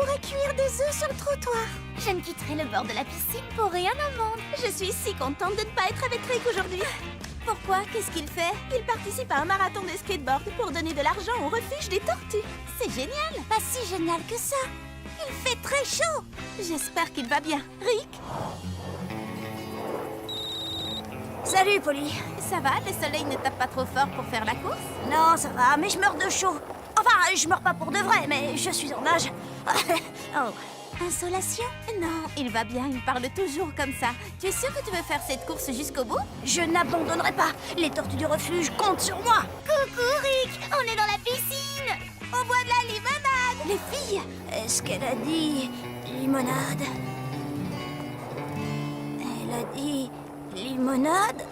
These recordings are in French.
pourrais cuire des œufs sur le trottoir. Je ne quitterai le bord de la piscine pour rien au monde. Je suis si contente de ne pas être avec Rick aujourd'hui. Pourquoi? Qu'est-ce qu'il fait? Il participe à un marathon de skateboard pour donner de l'argent au refuge des tortues. C'est génial. Pas si génial que ça. Il fait très chaud. J'espère qu'il va bien. Rick? Salut, Polly. Ça va? Le soleil ne tape pas trop fort pour faire la course? Non, ça va, mais je meurs de chaud. Enfin, je meurs pas pour de vrai, mais je suis en nage. Oh. Insolation? Non, il va bien, il parle toujours comme ça. Tu es sûr que tu veux faire cette course jusqu'au bout? Je n'abandonnerai pas. Les tortues du refuge comptent sur moi. Coucou Rick, on est dans la piscine. On boit de la limonade. Les filles, Est-ce qu'elle a dit limonade? Elle a dit limonade?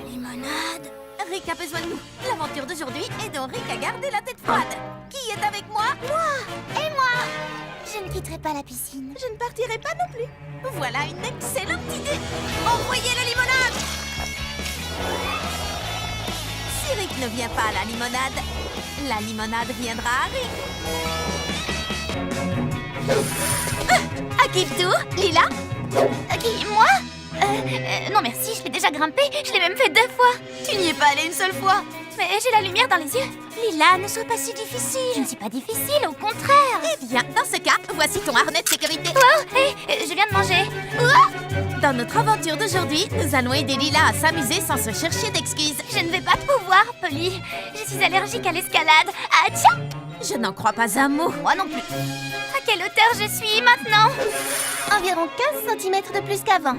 Limonade? Rick a besoin de nous. L'aventure d'aujourd'hui est dont Rick a gardé la tête froide. Qui est avec moi? Moi! Et moi! Je ne quitterai pas la piscine. Je ne partirai pas non plus. Voilà une excellente idée. Envoyez la limonade. Si Rick ne vient pas à la limonade viendra à Rick. À qui le tour? Lila? Qui, moi? Non merci, je l'ai déjà grimpé. Je l'ai même fait 2 fois. Tu n'y es pas allée une seule fois. Mais j'ai la lumière dans les yeux. Lila, ne sois pas si difficile. Je ne suis pas difficile, au contraire. Eh bien, dans ce cas, voici ton harnais de sécurité. Oh, je viens de manger. Dans notre aventure d'aujourd'hui, nous allons aider Lila à s'amuser sans se chercher d'excuses. Je ne vais pas pouvoir, Polly. Je suis allergique à l'escalade. Ah, tiens! Je n'en crois pas un mot. Moi non plus. À quelle hauteur je suis maintenant? Environ 15 cm de plus qu'avant.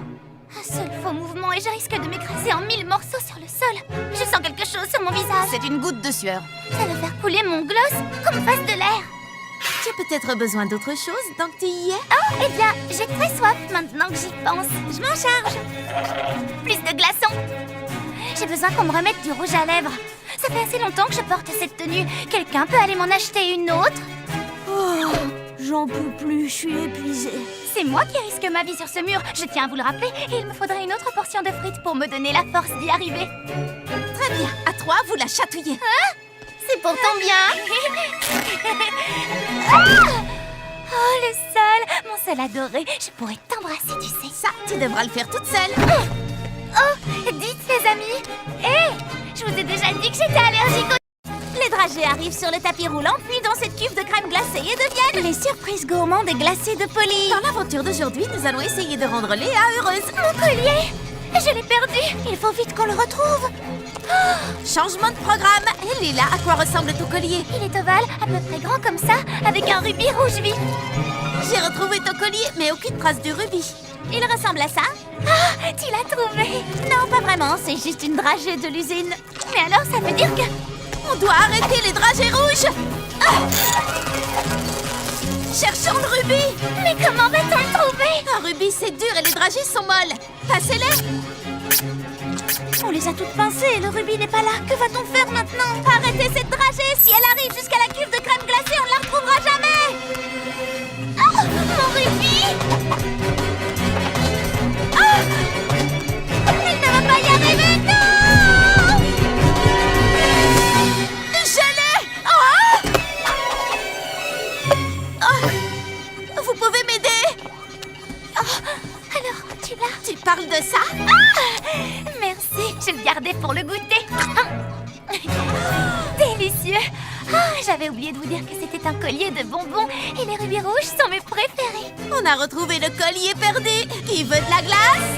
Un seul faux mouvement et je risque de m'écraser en 1000 morceaux sur le sol. Je sens quelque chose sur mon visage. C'est une goutte de sueur. Ça va faire couler mon gloss, qu'on me fasse de l'air. Tu as peut-être besoin d'autre chose, donc tu y es. Oh, eh bien, j'ai très soif maintenant que j'y pense. Je m'en charge. Plus de glaçons. J'ai besoin qu'on me remette du rouge à lèvres. Ça fait assez longtemps que je porte cette tenue. Quelqu'un peut aller m'en acheter une autre? Oh, j'en peux plus, je suis épuisée. C'est moi qui risque ma vie sur ce mur. Je tiens à vous le rappeler. Et il me faudrait une autre portion de frites pour me donner la force d'y arriver. Très bien, à toi, vous la chatouillez. Hein? C'est pour ton bien. Oh, le sol, mon sol adoré. Je pourrais t'embrasser, tu sais. Ça, tu devras le faire toute seule. Oh, dites les amis. Hé, je vous ai déjà dit que j'étais allergique au... Les dragées arrivent sur le tapis roulant, puis dans cette cuve de crème glacée et deviennent les surprises gourmandes et glacées de Polly. Dans l'aventure d'aujourd'hui, nous allons essayer de rendre Léa heureuse. Mon collier, je l'ai perdu. Il faut vite qu'on le retrouve. Changement de programme. Et Lila, à quoi ressemble ton collier? Il est ovale, à peu près grand comme ça, avec un rubis rouge vif. J'ai retrouvé ton collier, mais aucune trace du rubis. Il ressemble à ça? Ah, tu l'as trouvé? Non, pas vraiment, c'est juste une dragée de l'usine. Mais alors, ça veut dire que... On doit arrêter les dragées rouges. Cherchons le rubis. Mais comment va-t-on le trouver? Un rubis, c'est dur et les dragées sont molles. Passez-les. On les a toutes pincées et le rubis n'est pas là. Que va-t-on faire maintenant? Arrêtez cette dragée. Si elle arrive jusqu'à la cuve de crème glacée, on ne la retrouvera jamais. Oh, mon rubis! Oh, elle ne va pas y arriver, non! Je l'ai! Oh! Vous pouvez m'aider? Alors, tu l'as? Tu parles de ça? Merci, je le gardais pour le goûter. Délicieux. J'avais oublié de vous dire que c'était un collier de bonbons et les rubis rouges sont mes préférés. On a retrouvé le collier perdu. Qui veut de la glace?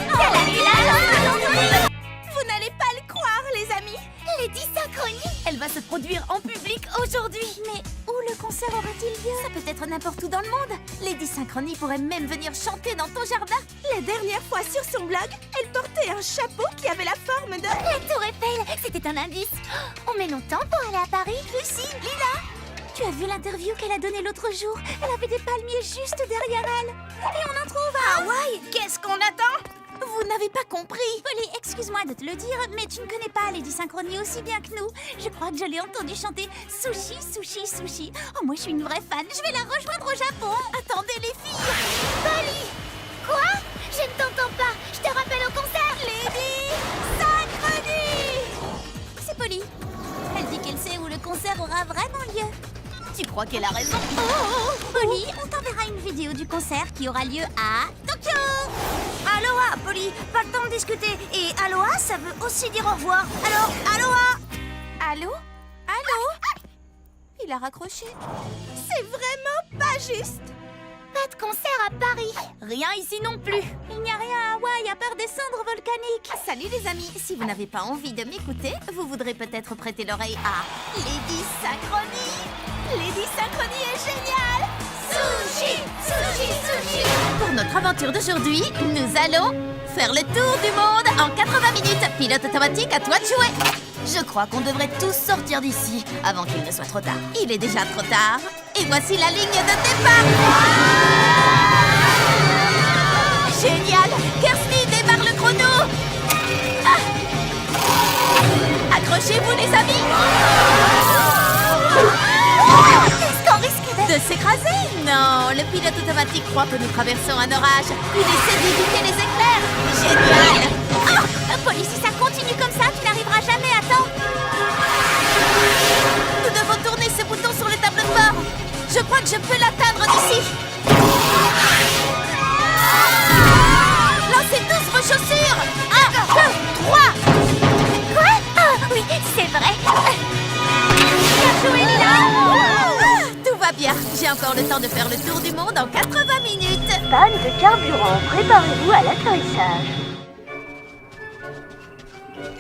Vous n'allez pas le croire, les amis. Lady Synchronie. Elle va se produire en public aujourd'hui. Mais où le concert aura-t-il lieu? Ça peut être n'importe où dans le monde. Lady Synchronie pourrait même venir chanter dans ton jardin. La dernière fois sur son blog, elle portait un chapeau qui avait la forme de... La tour Eiffel, c'était un indice. On met longtemps pour aller à Paris? Lucie, Lila, tu as vu l'interview qu'elle a donnée l'autre jour? Elle avait des palmiers juste derrière elle. Et on en trouve à Hawaï. Qu'est-ce qu'on attend? Vous n'avez pas compris. Polly, excuse-moi de te le dire, mais tu ne connais pas Lady Synchronie aussi bien que nous. Je crois que je l'ai entendu chanter Sushi, Sushi, Sushi. Oh, moi je suis une vraie fan. Je vais la rejoindre au Japon. Attendez les filles. Polly! Quoi? Je ne t'entends pas. Je te rappelle au concert. Lady Synchronie. C'est crois qu'elle a raison. Polly, on t'enverra une vidéo du concert qui aura lieu à Tokyo. Aloha, Polly. Pas le temps de discuter. Et aloha, ça veut aussi dire au revoir. Alors, aloha. Allô? Allô? Il a raccroché. C'est vraiment pas juste. Pas de concert à Paris. Rien ici non plus. Il n'y a rien à Hawaï à part des cendres volcaniques. Salut les amis, si vous n'avez pas envie de m'écouter, vous voudrez peut-être prêter l'oreille à Lady Synchronie. Lady Synchronie est géniale. Sushi, sushi, sushi. Pour notre aventure d'aujourd'hui, nous allons faire le tour du monde en 80 minutes. Pilote automatique, à toi de jouer. Je crois qu'on devrait tous sortir d'ici avant qu'il ne soit trop tard. Il est déjà trop tard. Et voici la ligne de départ. Génial! Kirsty démarre le chrono. Accrochez-vous les amis. Est-ce qu'on risque De s'écraser? Non, le pilote automatique croit que nous traversons un orage. Il essaie d'éviter les éclairs. Génial! Polly, si ça continue comme ça, tu n'arriveras jamais à temps. Nous devons tourner ce bouton sur le tableau de bord. Je crois que je peux l'atteindre d'ici. Lancez tous vos chaussures. 1, 2, 3. Quoi? Ah, oui, c'est vrai. Bien joué, Lila. Tout va bien. J'ai encore le temps de faire le tour du monde en 80 minutes. Panne de carburant, préparez-vous à l'atterrissage.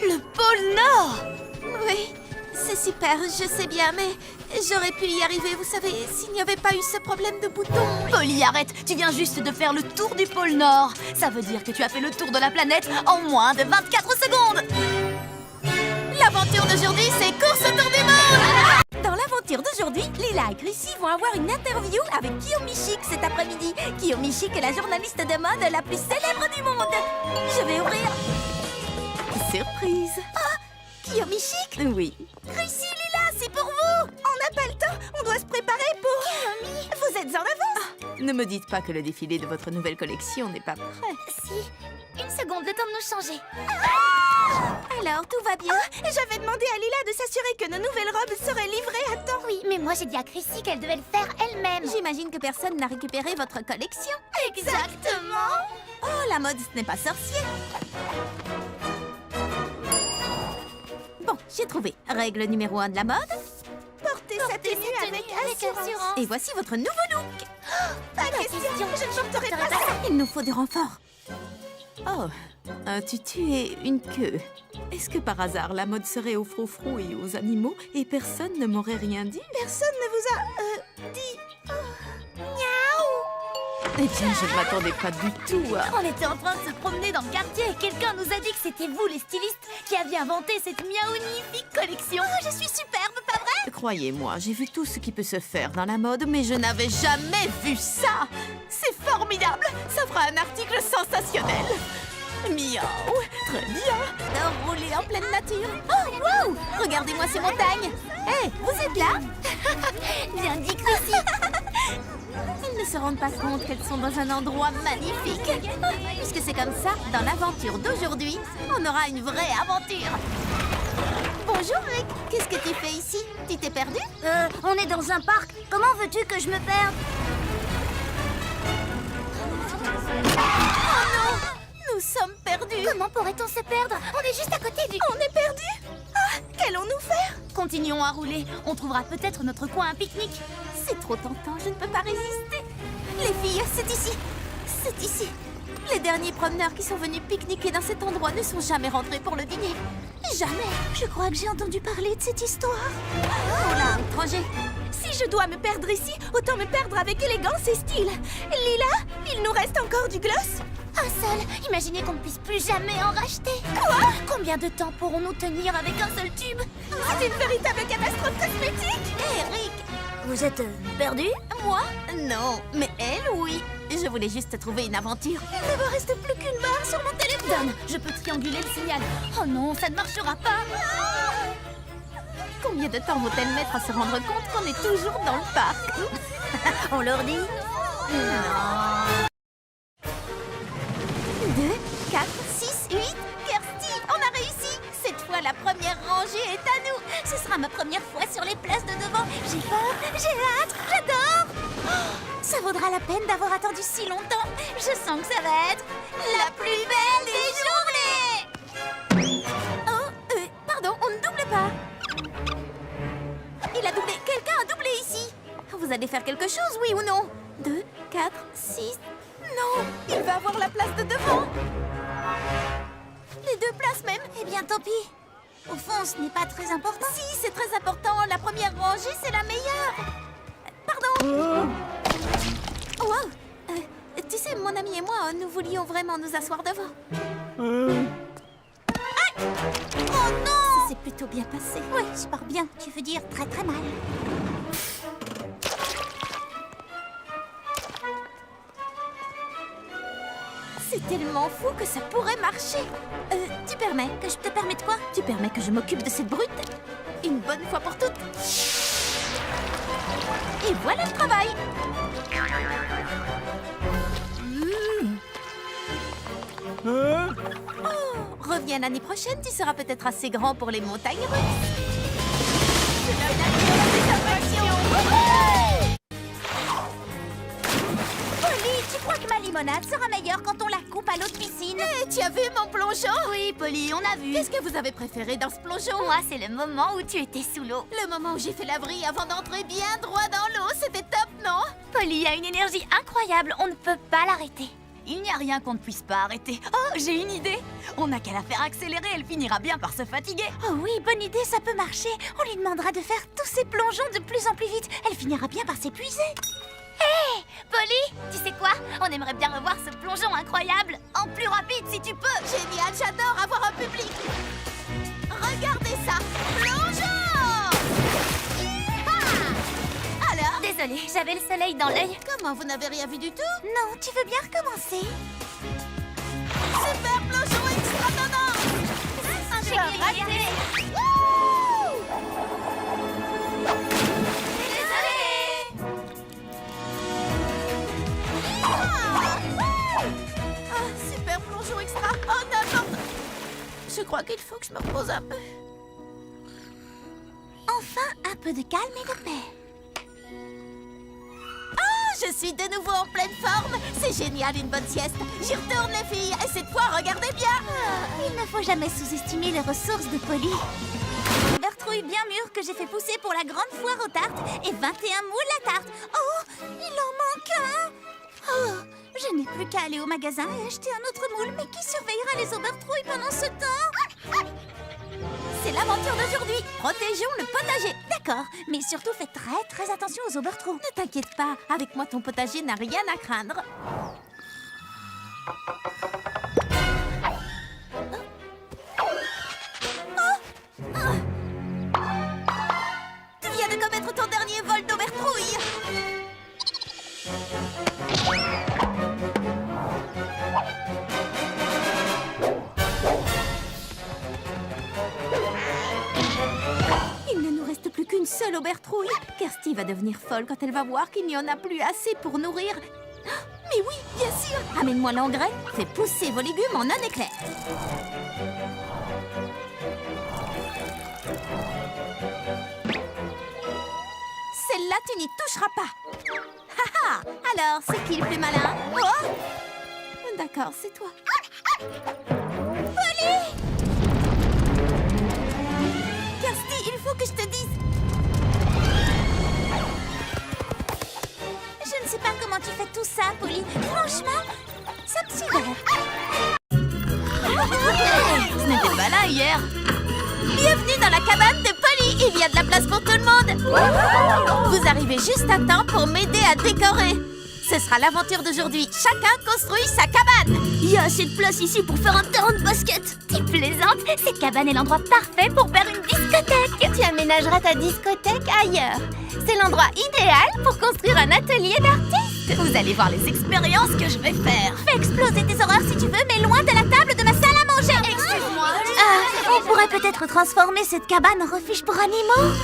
Le pôle Nord. Oui, c'est super, je sais bien, mais j'aurais pu y arriver, vous savez, s'il n'y avait pas eu ce problème de bouton. Polly, arrête! Tu viens juste de faire le tour du pôle Nord. Ça veut dire que tu as fait le tour de la planète en moins de 24 secondes. L'aventure d'aujourd'hui, c'est course autour du monde. Dans l'aventure d'aujourd'hui, Lila et Chrissy vont avoir une interview avec Kiyomi Chic cet après-midi. Kiyomi Chic est la journaliste de mode la plus célèbre du monde. Je vais ouvrir... Surprise. Kiyomi Chic? Oui. Chrissy, Lila, c'est pour vous. On n'a pas le temps, on doit se préparer pour... Kiyomi, vous êtes en avance. Ne me dites pas que le défilé de votre nouvelle collection n'est pas prêt. Si, une seconde, le temps de nous changer. Alors, tout va bien. J'avais demandé à Lila de s'assurer que nos nouvelles robes seraient livrées à temps. Oui, mais moi j'ai dit à Chrissy qu'elle devait le faire elle-même. J'imagine que personne n'a récupéré votre collection. Exactement. Oh, la mode, ce n'est pas sorcier. Bon, j'ai trouvé. Règle numéro 1 de la mode. Portez sa tenue avec assurance. Et voici votre nouveau look. Pas question, je ne porterai pas ça. Il nous faut du renfort. Oh, un tutu et une queue. Est-ce que par hasard la mode serait aux froufrous et aux animaux et personne ne m'aurait rien dit? Personne ne vous a dit. Eh bien, je ne m'attendais pas du tout à... On était en train de se promener dans le quartier et quelqu'un nous a dit que c'était vous, les stylistes, qui aviez inventé cette magnifique collection. Oh, je suis superbe, pas vrai? Croyez-moi, j'ai vu tout ce qui peut se faire dans la mode, mais je n'avais jamais vu ça. C'est formidable. Ça fera un article sensationnel. Miaou, très bien. De rouler en pleine nature. Oh, wow, regardez-moi ces montagnes. Hé, vous êtes là? Bien dit, Chrissy. Ils ne se rendent pas compte qu'elles sont dans un endroit magnifique. Puisque c'est comme ça, dans l'aventure d'aujourd'hui, on aura une vraie aventure. Bonjour Rick, qu'est-ce que tu fais ici? Tu t'es perdu? On est dans un parc. Comment veux-tu que je me perde? Oh non! Nous sommes perdus. Comment pourrait-on se perdre? On est juste à côté du... On est perdus? Ah, qu'allons-nous faire? Continuons à rouler. On trouvera peut-être notre coin à pique-nique. C'est trop tentant, je ne peux pas résister. Les filles, c'est ici. C'est ici. Les derniers promeneurs qui sont venus pique-niquer dans cet endroit ne sont jamais rentrés pour le dîner. Jamais. Je crois que j'ai entendu parler de cette histoire. Oh là, étranger. Si je dois me perdre ici, autant me perdre avec élégance et style. Lila, il nous reste encore du gloss? Un seul. Imaginez qu'on ne puisse plus jamais en racheter. Quoi? Combien de temps pourrons-nous tenir avec un seul tube? C'est une véritable catastrophe cosmétique. Eric, Vous êtes perdu? moi? Non, mais elle, oui. Je voulais juste trouver une aventure. Il ne me reste plus qu'une barre sur mon téléphone. Donne, je peux trianguler le signal. Oh non, ça ne marchera pas. Combien de temps vont-elles mettre à se rendre compte qu'on est toujours dans le parc? On leur dit? 2, 4, 6, 8. Kirsty, on a réussi. Cette fois, la première rangée est à nous. Ce sera ma première fois sur les places de devant. J'ai peur, j'ai hâte, j'adore. Oh, ça vaudra la peine d'avoir attendu si longtemps. Je sens que ça va être la plus belle des journées. Oh, pardon, on ne double pas. Il a doublé. Quelqu'un a doublé ici. Vous allez faire quelque chose, oui ou non? 2, 4, 6... Non, il va avoir la place de devant. Les 2 places même. Eh bien, tant pis. Au fond, ce n'est pas très important. Si, c'est très important. La première rangée, c'est la meilleure. Pardon. Wow. Tu sais, mon ami et moi, nous voulions vraiment nous asseoir devant. Oh non! C'est plutôt bien passé. Oui, super bien. Tu veux dire très très mal. C'est tellement fou que ça pourrait marcher. Tu permets? Que je te permets de quoi? Tu permets que je m'occupe de cette brute? Une bonne fois pour toutes. Et voilà le travail. Oh, reviens l'année prochaine, tu seras peut-être assez grand pour les montagnes russes. C'est la Polly, tu crois que ma limonade sera meilleure quand on la coupe à l'eau de piscine? Tu as vu mon plongeon? Oui, Polly, on a vu. Qu'est-ce que vous avez préféré dans ce plongeon? Moi, c'est le moment où tu étais sous l'eau. Le moment où j'ai fait la vrille avant d'entrer bien droit dans l'eau, c'était top, non? Polly a une énergie incroyable, on ne peut pas l'arrêter. Il n'y a rien qu'on ne puisse pas arrêter. Oh, j'ai une idée. On n'a qu'à la faire accélérer, elle finira bien par se fatiguer. Oh oui, bonne idée, ça peut marcher. On lui demandera de faire tous ces plongeons de plus en plus vite. Elle finira bien par s'épuiser. Hé, Polly, tu sais quoi? On aimerait bien revoir ce plongeon incroyable. En plus rapide, si tu peux. Génial, j'adore avoir un public. Regardez ça, plongeon! Alors? Désolée, j'avais le soleil dans l'œil. Comment, vous n'avez rien vu du tout? Non, tu veux bien recommencer? Super plongeon extra donnant! J'ai raté. Super plongeon extra! Oh, n'importe! Je crois qu'il faut que je me repose un peu. Enfin, un peu de calme et de paix. Je suis de nouveau en pleine forme. C'est génial, une bonne sieste. J'y retourne, les filles. Et cette fois, regardez bien. Il ne faut jamais sous-estimer les ressources de Polly. Bertrouille bien mûre que j'ai fait pousser pour la grande foire aux tartes et 21 moules à tarte. Oh, il en manque un. Oh, je n'ai plus qu'à aller au magasin et acheter un autre moule. Mais qui surveillera les Obertrouilles pendant ce temps? C'est l'aventure d'aujourd'hui. Protégeons le potager. D'accord, mais surtout fais très très attention aux Obertrouilles. Ne t'inquiète pas. Avec moi, ton potager n'a rien à craindre. Tu viens de commettre ton dernier vol d'Obertrouille. Il ne nous reste plus qu'une seule Obertrouille. Kirsty va devenir folle quand elle va voir qu'il n'y en a plus assez pour nourrir. Mais oui, bien sûr. Amène-moi l'engrais. Fais pousser vos légumes en un éclair. Celle-là, tu n'y toucheras pas. Haha. Alors, c'est qui le plus malin? Oh, d'accord, c'est toi. Polly! Kirsty, il faut que je te dise. Je ne sais pas comment tu fais tout ça, Polly. Franchement, ça me sidère. Ce n'était pas là hier. Bienvenue dans la cabane de Polly. Il y a de la place pour tout le monde. Vous arrivez juste à temps pour m'aider à décorer. Ce sera l'aventure d'aujourd'hui. Chacun construit sa cabane. Il y a assez de place ici pour faire un terrain de basket. Tu plaisantes? Cette cabane est l'endroit parfait pour faire une discothèque. Tu aménageras ta discothèque ailleurs. C'est l'endroit idéal pour construire un atelier d'artistes. Vous allez voir les expériences que je vais faire. Fais exploser tes horreurs si tu veux, mais loin de la table de ma salle à manger. Excuse-moi. On pourrait peut-être transformer cette cabane en refuge pour animaux.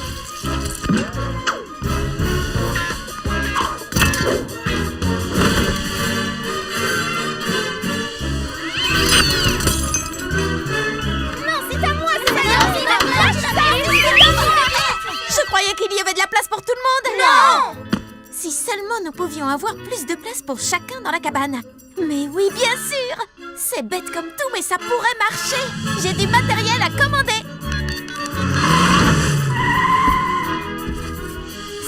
Non, c'est à moi, c'est à moi. nous pouvions avoir plus de place pour chacun dans la cabane. Mais oui, bien sûr! C'est bête comme tout, mais ça pourrait marcher! J'ai du matériel à commander!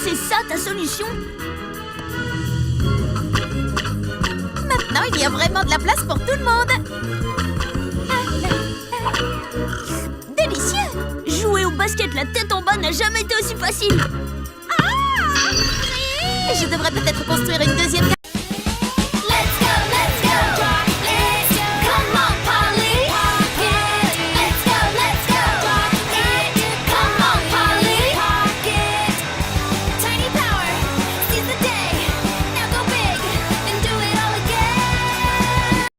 C'est ça ta solution? Maintenant, il y a vraiment de la place pour tout le monde! Délicieux! Jouer au basket la tête en bas n'a jamais été aussi facile. Je devrais peut-être construire une deuxième cabane.